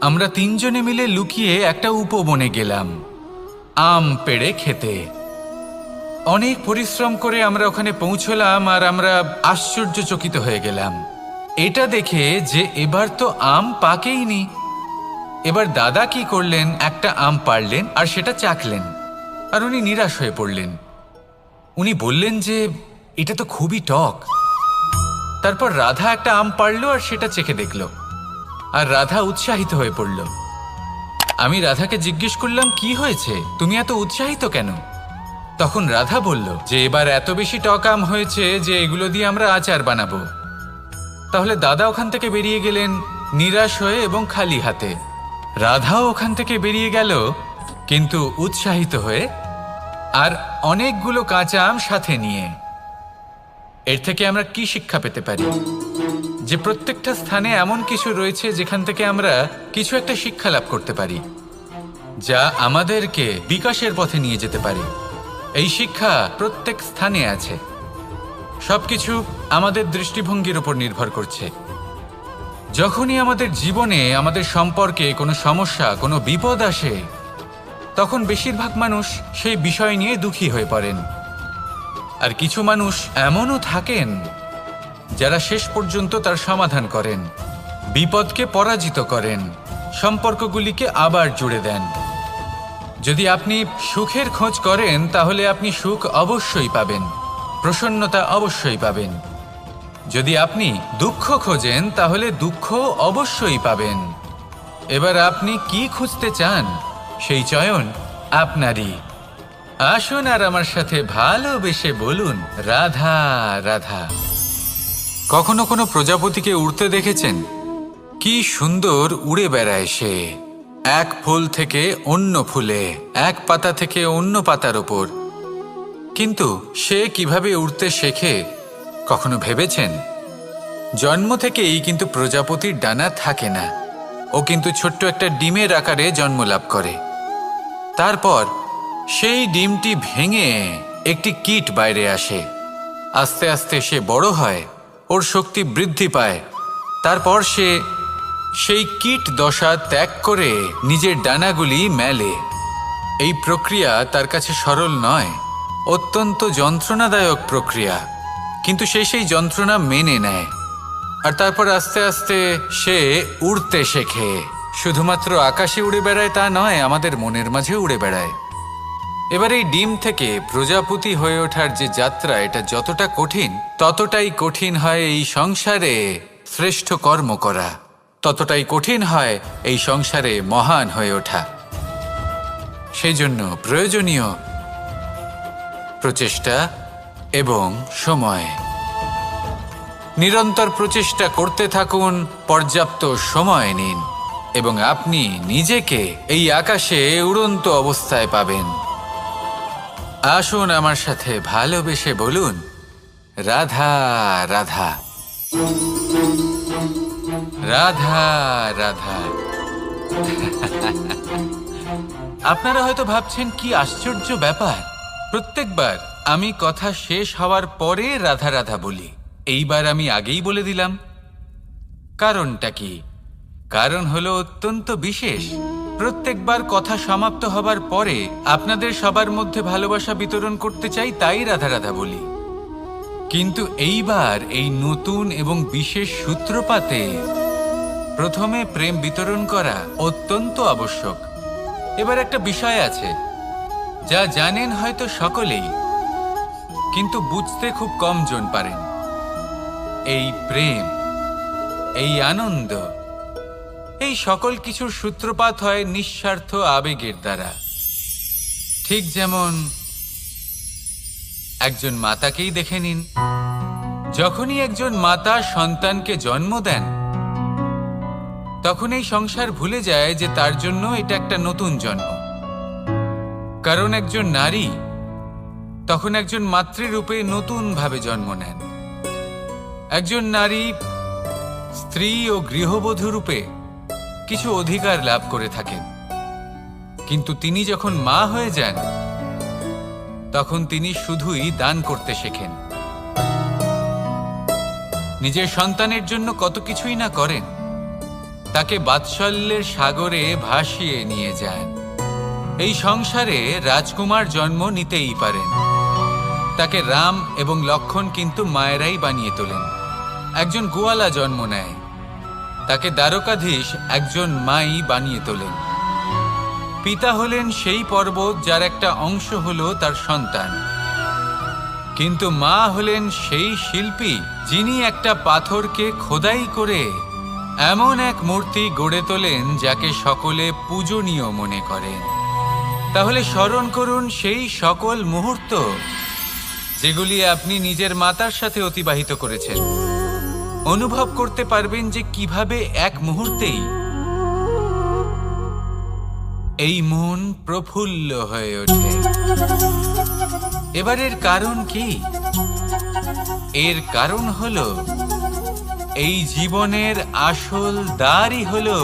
Speaker 1: আমরা তিনজনে মিলে লুকিয়ে একটা উপবনে গেলাম আম পেড়ে খেতে। অনেক পরিশ্রম করে আমরা ওখানে পৌঁছলাম আর আমরা আশ্চর্যচকিত হয়ে গেলাম এটা দেখে যে এবার তো আম পাকেইনি। এবার দাদা কি করলেন, একটা আম পাড়লেন আর সেটা চাখলেন, আর উনি নিরাশ হয়ে পড়লেন। উনি বললেন যে এটা তো খুবই টক। তারপর রাধা একটা আম পাড়লো আর সেটা চেখে দেখল, আর রাধা উৎসাহিত হয়ে পড়ল। আমি রাধাকে জিজ্ঞেস করলাম, কি হয়েছে, তুমি এত উৎসাহিত কেন? তখন রাধা বলল যে এবার এত বেশি টক আম হয়েছে যে এগুলো দিয়ে আমরা আচার বানাবো। তাহলে দাদা ওখান থেকে বেরিয়ে গেলেন নিরাশ হয়ে এবং খালি হাতে। রাধাও ওখান থেকে বেরিয়ে গেল কিন্তু উৎসাহিত হয়ে, আর অনেকগুলো কাঁচা আম সাথে নিয়ে। এর থেকে আমরা কি শিক্ষা পেতে পারি? যে প্রত্যেকটা স্থানে এমন কিছু রয়েছে যেখান থেকে আমরা কিছু একটা শিক্ষা লাভ করতে পারি, যা আমাদেরকে বিকাশের পথে নিয়ে যেতে পারে। এই শিক্ষা প্রত্যেক স্থানে আছে। সবকিছু আমাদের দৃষ্টিভঙ্গির উপর নির্ভর করছে। যখনই আমাদের জীবনে, আমাদের সম্পর্কে কোনো সমস্যা, কোনো বিপদ আসে, তখন বেশিরভাগ মানুষ সেই বিষয় নিয়ে দুঃখী হয়ে পড়েন। আর কিছু মানুষ এমনও থাকেন যারা শেষ পর্যন্ত তার সমাধান করেন, বিপদকে পরাজিত করেন, সম্পর্কগুলিকে আবার জুড়ে দেন। যদি আপনি সুখের খোঁজ করেন তাহলে আপনি সুখ অবশ্যই পাবেন, প্রসন্নতা অবশ্যই পাবেন। যদি আপনি দুঃখ খোঁজেন তাহলে দুঃখ অবশ্যই পাবেন। এবার আপনি কি খুঁজতে চান, সেই চয়ন আপনারই। আসুন আর আমার সাথে ভালোবেসে বলুন, রাধা রাধা। কখনো কোনো প্রজাপতিকে উড়তে দেখেছেন? কি সুন্দর উড়ে বেড়ায় সে, এক ফুল থেকে অন্য ফুলে, এক পাতা থেকে অন্য পাতার ওপর। কিন্তু সে কিভাবে উড়তে শেখে কখনো ভেবেছেন? জন্ম থেকেই কিন্তু প্রজাপতির ডানা থাকে না, ও কিন্তু ছোট্ট একটা ডিমের আকারে জন্ম লাভ করে। তারপর সেই ডিমটি ভেঙে একটি কীট বাইরে আসে। আস্তে আস্তে সে বড় হয়, ওর শক্তি বৃদ্ধি পায়। তারপর সে সেই কীট দশা ত্যাগ করে নিজের ডানাগুলি মেলে। এই প্রক্রিয়া তার কাছে সরল নয়, অত্যন্ত যন্ত্রণাদায়ক প্রক্রিয়া, কিন্তু সে সেই যন্ত্রণা মেনে নেয়। আর তারপর আস্তে আস্তে সে উড়তে শেখে। শুধুমাত্র আকাশে উড়ে বেড়ায় তা নয়, আমাদের মনের মাঝে উড়ে বেড়ায়। এবার এই ডিম থেকে প্রজাপতি হয়ে ওঠার যে যাত্রা, এটা যতটা কঠিন, ততটাই কঠিন হয় এই সংসারে শ্রেষ্ঠ কর্ম করা, ততটাই কঠিন হয় এই সংসারে মহান হয়ে ওঠা। সেই জন্য প্রয়োজনীয় প্রচেষ্টা এবং সময়। নিরন্তর প্রচেষ্টা করতে থাকুন, পর্যাপ্ত সময় নিন, এবং আপনি নিজেকে এই আকাশে উড়ন্ত অবস্থায় পাবেন। আসুন আমার সাথে ভালোবেসে বলুন, রাধা রাধা, রাধা রাধা। আপনারা হয়তো ভাবছেন কি আশ্চর্য ব্যাপার, প্রত্যেকবার আমি কথা শেষ হওয়ার পরে রাধা রাধা বলি। এইবার আমি আগেই বলে দিলাম। কারণটা কি? কারণ হলো অত্যন্ত বিশেষ। প্রত্যেকবার কথা সমাপ্ত হবার পরে আপনাদের সবার মধ্যে ভালোবাসা বিতরণ করতে চাই, তাই রাধা রাধা বলি। কিন্তু এইবার এই নতুন এবং বিশেষ সূত্রপাতে প্রথমে প্রেম বিতরণ করা অত্যন্ত আবশ্যক। এবার একটা বিষয় আছে যা জানেন হয়তো সকলেই, কিন্তু বুঝতে খুব কম জন পারেন। এই প্রেম, এই আনন্দ, এই সকল কিছুর সূত্রপাত হয় নিঃস্বার্থ আবেগের দ্বারা। ঠিক যেমন একজন মাতাকেই দেখে নিন। যখনই একজন মাতা সন্তানকে জন্ম দেন, তখন এই সংসার ভুলে যায় যে তার জন্য এটা একটা নতুন জন্ম। কারণ একজন নারী তখন একজন মাতৃরূপে নতুনভাবে জন্ম নেন। একজন নারী স্ত্রী ও গৃহবধূ রূপে কিছু অধিকার লাভ করে থাকেন, কিন্তু তিনি যখন মা হয়ে যান, তখন তিনি শুধুই দান করতে শেখেন। নিজের সন্তানের জন্য কত কিছুই না করেন, তাকে বাৎসল্যের সাগরে ভাসিয়ে নিয়ে যান। এই সংসারে রাজকুমার জন্ম নিতেই পারেন, তাকে রাম এবং লক্ষণ কিন্তু মায়েরাই বানিয়ে তোলেন। একজন গোয়ালা জন্ম নেয়, তাকে দ্বারকাধীশ একজন মাই বানিয়ে তোলেন। পিতা হলেন সেই পর্বত যার একটা অংশ হলো তার সন্তান, কিন্তু মা হলেন সেই শিল্পী যিনি একটা পাথরকে খোদাই করে এমন এক মূর্তি গড়ে তোলেন যাকে সকলে পূজনীয় মনে করেন। তাহলে স্মরণ করুন সেই সকল মুহূর্ত যেগুলি আপনি নিজের মাতার সাথে অতিবাহিত করেছেন। অনুভব করতে পারবেন যে কিভাবে এক মুহূর্তেই এই মন প্রফুল্ল হয়ে ওঠে। এবারের কারণ কি? এর কারণ হলো এই জীবনের আসল দ্বারই হলো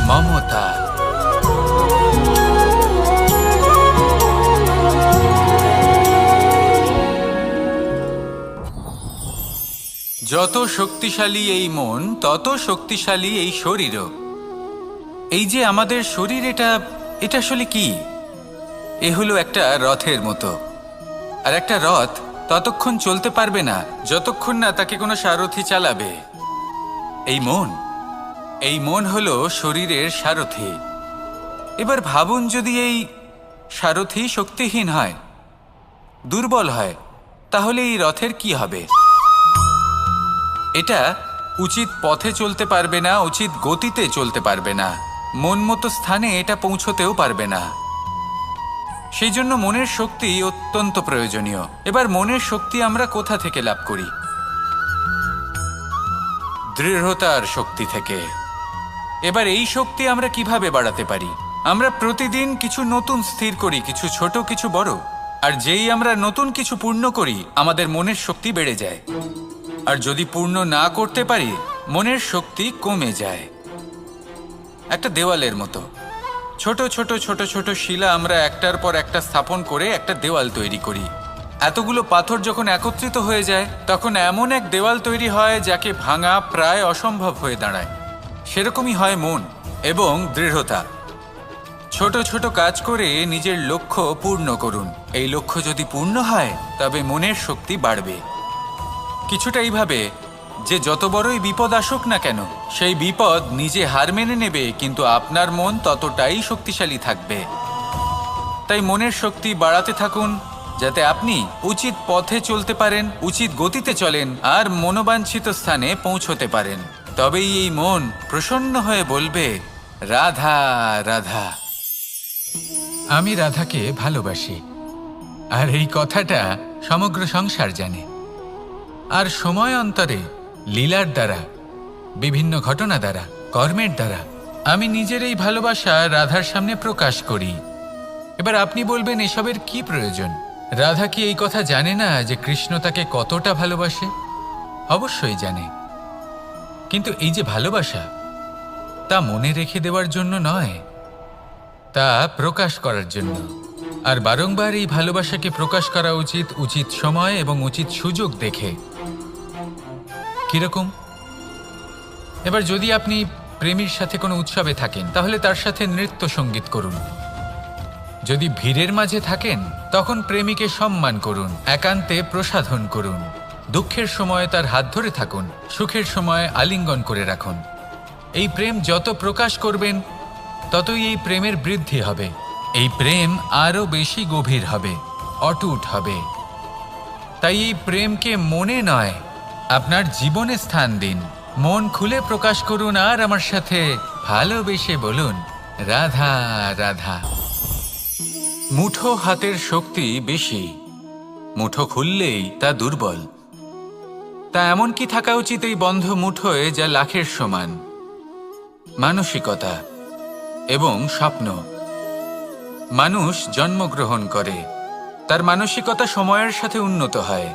Speaker 1: মমতা। যত শক্তিশালী এই মন, তত শক্তিশালী এই শরীরও। এই যে আমাদের শরীর, এটা আসলে কি? এ হলো একটা রথের মতো। আর একটা রথ ততক্ষণ চলতে পারবে না যতক্ষণ না তাকে কোনো সারথি চালাবে। এই মন হলো শরীরের সারথি। এবার ভাবুন, যদি এই সারথি শক্তিহীন হয়, দুর্বল হয়, তাহলে এই রথের কি হবে? এটা উচিত পথে চলতে পারবে না, উচিত গতিতে চলতে পারবে না, মন মতো স্থানে এটা পৌঁছতেও পারবে না। সেই জন্য মনের শক্তি অত্যন্ত প্রয়োজনীয়। এবার মনের শক্তি আমরা কোথা থেকে লাভ করি? দৃঢ়তার শক্তি থেকে। এবার এই শক্তি আমরা কিভাবে বাড়াতে পারি? আমরা প্রতিদিন কিছু নতুন স্থির করি, কিছু ছোট কিছু বড়। আর যেই আমরা নতুন কিছু পূর্ণ করি, আমাদের মনের শক্তি বেড়ে যায়। আর যদি পূর্ণ না করতে পারি মনের শক্তি কমে যায়। একটা দেওয়ালের মতো ছোট ছোট ছোট ছোট শিলা আমরা একটার পর একটা স্থাপন করে একটা দেওয়াল তৈরি করি। এতগুলো পাথর যখন একত্রিত হয়ে যায় তখন এমন এক দেওয়াল তৈরি হয় যাকে ভাঙা প্রায় অসম্ভব হয়ে দাঁড়ায়। সেরকমই হয় মন এবং দৃঢ়তা। ছোট ছোট কাজ করে নিজের লক্ষ্য পূর্ণ করুন। এই লক্ষ্য যদি পূর্ণ হয় তবে মনের শক্তি বাড়বে। কিছুটা এইভাবে যে যত বড়ই বিপদ আসুক না কেন সেই বিপদ নিজে হার মেনে নেবে, কিন্তু আপনার মন ততটাই শক্তিশালী থাকবে। তাই মনের শক্তি বাড়াতে থাকুন যাতে আপনি উচিত পথে চলতে পারেন, উচিত গতিতে চলেন আর মনোবাঞ্ছিত স্থানে পৌঁছতে পারেন। তবেই এই মন প্রসন্ন হয়ে বলবে, রাধা রাধা। আমি রাধাকে ভালোবাসি, আর এই কথাটা সমগ্র সংসার জানে। আর সময় অন্তরে লীলার দ্বারা, বিভিন্ন ঘটনা দ্বারা, কর্মের দ্বারা আমি নিজের এই ভালোবাসা রাধার সামনে প্রকাশ করি। এবার আপনি বলবেন, এসবের কি প্রয়োজন? রাধা কি এই কথা জানে না যে কৃষ্ণ তাকে কতটা ভালোবাসে? অবশ্যই জানে, কিন্তু এই যে ভালোবাসা তা মনে রেখে দেওয়ার জন্য নয়, তা প্রকাশ করার জন্য। আর বারংবার এই ভালোবাসাকে প্রকাশ করা উচিত, উচিত সময় এবং উচিত সুযোগ দেখে। কিরকম? এবার যদি আপনি প্রেমীর সাথে কোনো উৎসবে থাকেন তাহলে তার সাথে নৃত্য সঙ্গীত করুন। যদি ভিড়ের মাঝে থাকেন তখন প্রেমীকে সম্মান করুন, একান্তে প্রসাধন করুন। দুঃখের সময় তার হাত ধরে থাকুন, সুখের সময় আলিঙ্গন করে রাখুন। এই প্রেম যত প্রকাশ করবেন ততই এই প্রেমের বৃদ্ধি হবে। এই প্রেম আরও বেশি গভীর হবে, অটুট হবে। তাই এই প্রেমকে মনে নয়, আপনার জীবনে স্থান দিন। মন খুলে প্রকাশ করুন আর আমার সাথে ভালোবেসে বলুন, রাধা রাধা। মুঠো হাতের শক্তি বেশি, মুঠো খুললেই তা দুর্বল। তা এমন কি থাকা উচিত এই বন্ধ মুঠোয় যা লাখের সমান? মানসিকতা এবং স্বপ্ন। মানুষ জন্মগ্রহণ করে, তার মানসিকতা সময়ের সাথে উন্নত হয়।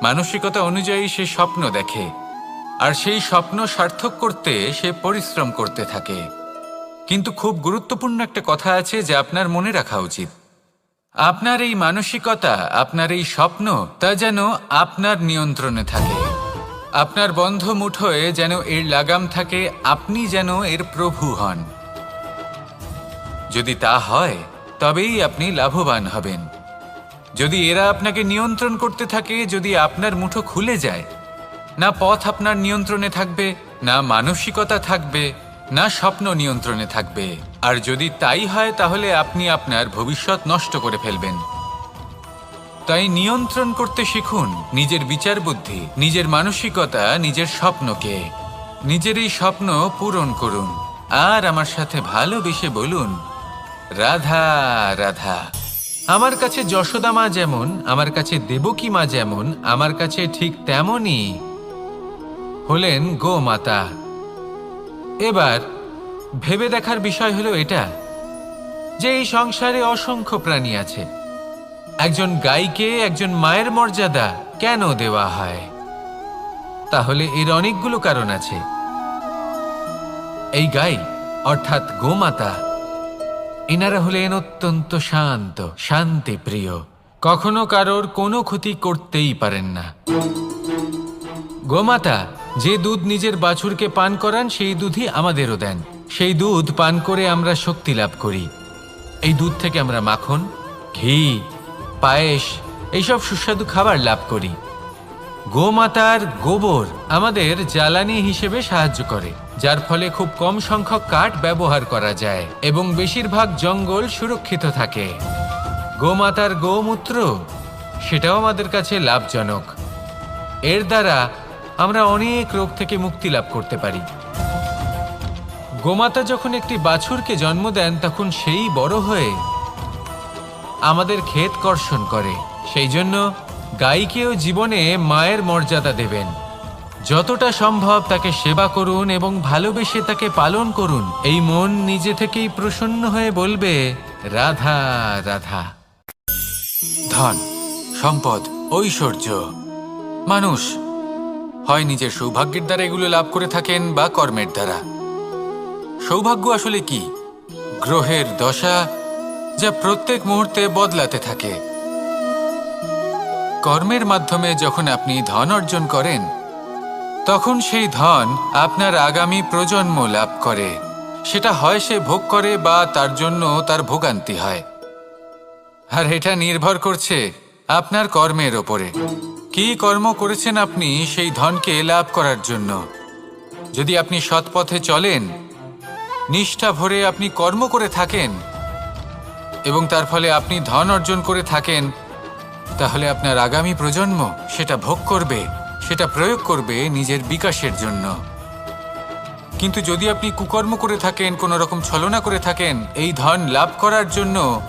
Speaker 1: মানসিকতা অনুযায়ী সে স্বপ্ন দেখে, আর সেই স্বপ্ন সার্থক করতে সে পরিশ্রম করতে থাকে। কিন্তু খুব গুরুত্বপূর্ণ একটা কথা আছে যা আপনার মনে রাখা উচিত। আপনার এই মানসিকতা, আপনার এই স্বপ্ন, তা যেন আপনার নিয়ন্ত্রণে থাকে। আপনার বন্ধ মুঠোয় যেন এর লাগাম থাকে, আপনি যেন এর প্রভু হন। যদি তা হয় তবেই আপনি লাভবান হবেন। যদি এরা আপনাকে নিয়ন্ত্রণ করতে থাকে, যদি আপনার মুঠো খুলে যায়, না পথ আপনার নিয়ন্ত্রণে থাকবে, না মানসিকতা থাকবে, না স্বপ্ন নিয়ন্ত্রণে থাকবে। আর যদি তাই হয় তাহলে আপনি আপনার ভবিষ্যৎ নষ্ট করে ফেলবেন। তাই নিয়ন্ত্রণ করতে শিখুন নিজের বিচার বুদ্ধি, নিজের মানসিকতা, নিজের স্বপ্নকে। নিজের এই স্বপ্ন পূরণ করুন আর আমার সাথে ভালোবেসে বলুন, রাধা রাধা। আমার কাছে যশোদা মা যেমন, আমার কাছে দেবকী মা যেমন, আমার কাছে ঠিক তেমনই হলেন গোমাতা। এবার ভেবে দেখার বিষয় হলো এটা যে এই সংসারে অসংখ্য প্রাণী আছে। একজন গাইকে একজন মায়ের মর্যাদা কেন দেওয়া হয়? তাহলে এর অনেকগুলো কারণ আছে। এই গাই অর্থাৎ গোমাতা, এনারা হলেন অত্যন্ত শান্ত, শান্তিপ্রিয়, কখনো কারোর কোনো ক্ষতি করতেই পারেন না। গোমাতা যে দুধ নিজের বাছুরকে পান করান সেই দুধই আমাদেরও দেন। সেই দুধ পান করে আমরা শক্তি লাভ করি। এই দুধ থেকে আমরা মাখন, ঘি, পায়েস, এইসব সুস্বাদু খাবার লাভ করি। গোমাতার গোবর আমাদের জ্বালানি হিসেবে সাহায্য করে, যার ফলে খুব কম সংখ্যক কাঠ ব্যবহার করা যায় এবং বেশিরভাগ জঙ্গল সুরক্ষিত থাকে। গোমাতার গোমূত্র, সেটাও আমাদের কাছে লাভজনক। এর দ্বারা আমরা অনেক রোগ থেকে মুক্তি লাভ করতে পারি। গোমাতা যখন একটি বাছুরকে জন্ম দেন তখন সেই বড় হয়ে আমাদের ক্ষেত কর্ষণ করে। সেই জন্য গাইকেও জীবনে মায়ের মর্যাদা দেবেন। যতটা সম্ভব তাকে সেবা করুন এবং ভালোবেসে তাকে পালন করুন। এই মন নিজে থেকেই প্রসন্ন হয়ে বলবে, রাধা রাধা। ধন, সম্পদ, ঐশ্বর্য, মানুষ হয় নিজের সৌভাগ্যের দ্বারা এগুলো লাভ করে থাকেন বা কর্মের দ্বারা। সৌভাগ্য আসলে কি? গ্রহের দশা, যা প্রত্যেক মুহূর্তে বদলাতে থাকে। কর্মের মাধ্যমে যখন আপনি ধন অর্জন করেন, তখন সেই ধন আপনার আগামী প্রজন্ম লাভ করে। সেটা হয় সে ভোগ করে বা তার জন্য তার ভোগান্তি হয়। আর এটা নির্ভর করছে আপনার কর্মের ওপরে। কি কর্ম করেছেন আপনি সেই ধনকে লাভ করার জন্য। যদি আপনি সৎ পথে চলেন, নিষ্ঠা ভরে আপনি কর্ম করে থাকেন এবং তার ফলে আপনি ধন অর্জন করে থাকেন, তাহলে আপনার আগামী প্রজন্ম সেটা ভোগ করবে, সেটা প্রয়োগ করবে নিজের বিকাশের জন্য। কিন্তু যদি আপনি কুকর্ম করে থাকেন, কোনো রকম ছলনা করে থাকেন এই ধন লাভ করার জন্য,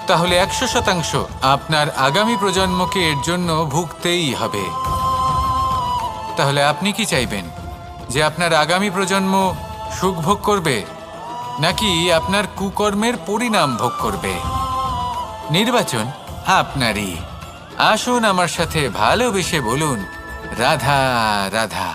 Speaker 1: তাহলে 100% আপনার আগামী প্রজন্মকে এর জন্য ভুগতেই হবে। তাহলে আপনি কি চাইবেন? যে আপনার আগামী প্রজন্ম সুখ ভোগ করবে, নাকি আপনার কুকর্মের পরিণাম ভোগ করবে? নির্বাচন আপনারই। আসুন আমার সাথে ভালোবেসে বলুন, রাধা রাধা।